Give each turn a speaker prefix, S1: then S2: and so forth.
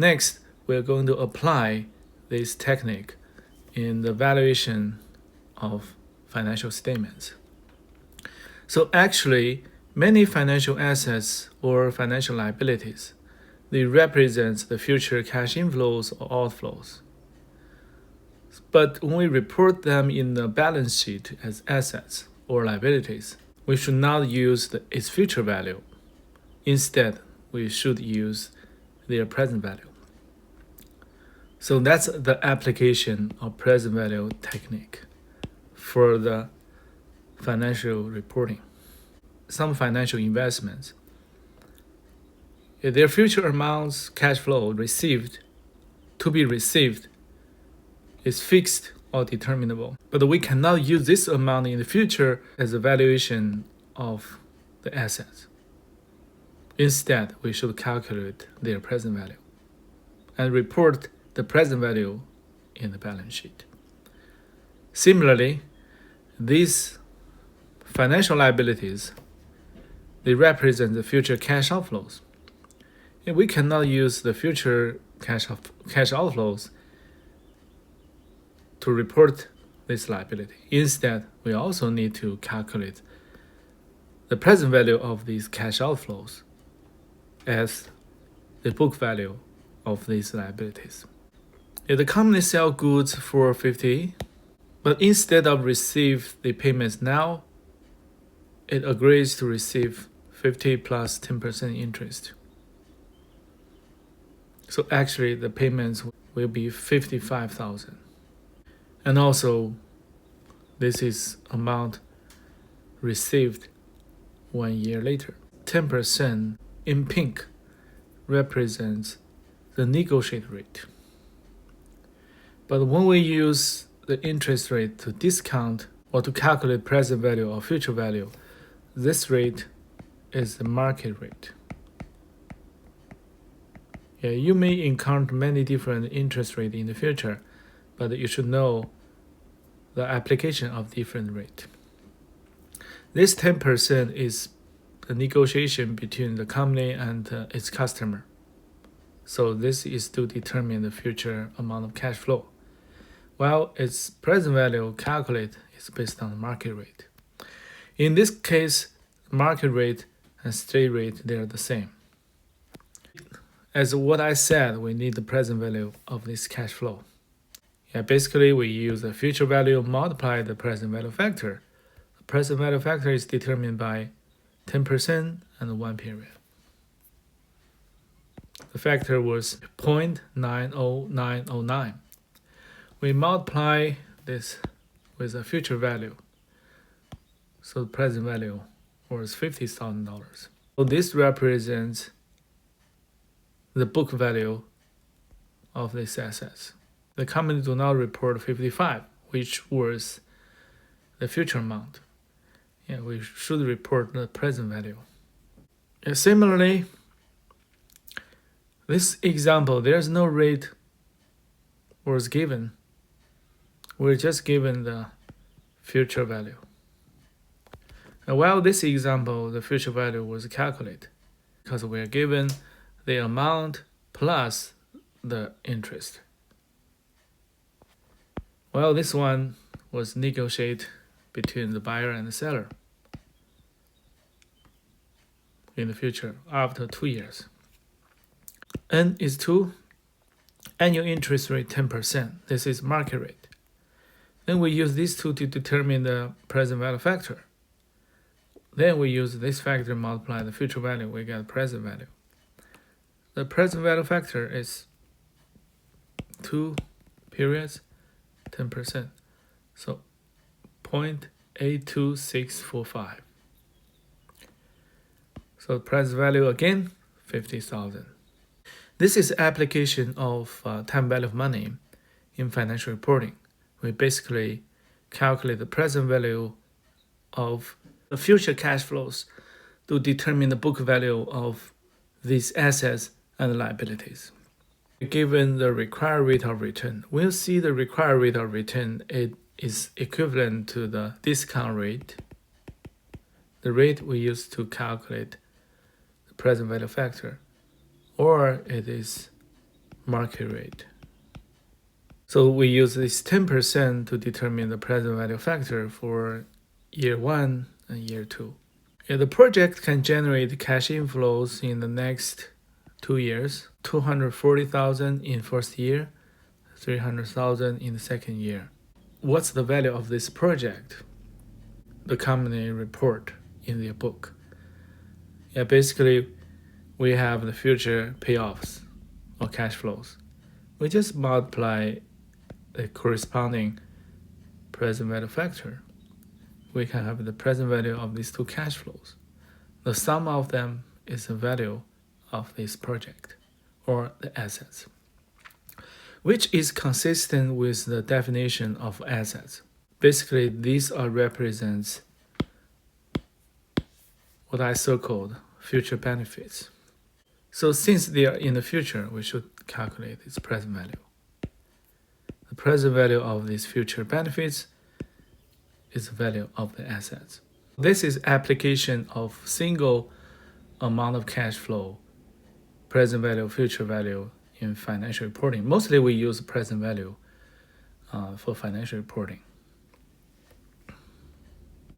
S1: Next, we're going to apply this technique in the valuation of financial statements. So actually, many financial assets or financial liabilities, they represent the future cash inflows or outflows. But when we report them in the balance sheet as assets or liabilities, we should not use its future value. Instead, we should use their present value. So that's the application of present value technique for the financial reporting. Some financial investments, their future amounts cash flow to be received is fixed or determinable. But we cannot use this amount in the future as a valuation of the assets. Instead, we should calculate their present value and report the present value in the balance sheet. Similarly, these financial liabilities, they represent the future cash outflows. And we cannot use the future cash outflows to report this liability. Instead, we also need to calculate the present value of these cash outflows as the book value of these liabilities. If the company sells goods for $50, but instead of receive the payments now, it agrees to receive 50 plus 10% interest. So actually the payments will be $55,000. And also, this is amount received 1 year later. 10% in pink represents the negotiated rate. But when we use the interest rate to discount or to calculate present value or future value, this rate is the market rate. You may encounter many different interest rates in the future, but you should know the application of different rate. This 10% is the negotiation between the company and its customer. So this is to determine the future amount of cash flow, while its present value calculate is based on the market rate. In this case, market rate and straight rate, they are the same. As what I said, we need the present value of this cash flow. Basically, we use the future value multiply the present value factor. The present value factor is determined by 10% and 1 period. The factor was 0.90909. We multiply this with a future value. So the present value was $50,000. So this represents the book value of these assets. The company do not report 55, which was the future amount. We should report the present value. Similarly, this example, there's no rate was given. We're just given the future value. And while this example, the future value was calculated because we are given the amount plus the interest. Well, this one was negotiated between the buyer and the seller in the future after 2 years. N is 2, annual interest rate 10%. This is market rate. Then we use these two to determine the present value factor. Then we use this factor multiply the future value, we get present value. The present value factor is 2 periods, 10%. So 0.82645. So present value again, 50,000. This is application of time value of money in financial reporting. We basically calculate the present value of the future cash flows to determine the book value of these assets and liabilities. Given the required rate of return, we'll see the required rate of return it is equivalent to the discount rate, the rate we use to calculate the present value factor, or it is market rate. So we use this 10% to determine the present value factor for year 1 and year 2. Yeah, the project can generate cash inflows in the next 2 years, 240,000 in first year, 300,000 in the second year. What's the value of this project? The company report in their book. Yeah, basically we have the future payoffs or cash flows. We just multiply the corresponding present value factor. We can have the present value of these two cash flows. The sum of them is the value of this project or the assets, which is consistent with the definition of assets. Basically, these are represents what I so-called future benefits. So since they are in the future, we should calculate its present value. The present value of these future benefits is the value of the assets. This is application of single amount of cash flow, present value, future value in financial reporting. Mostly we use present value for financial reporting.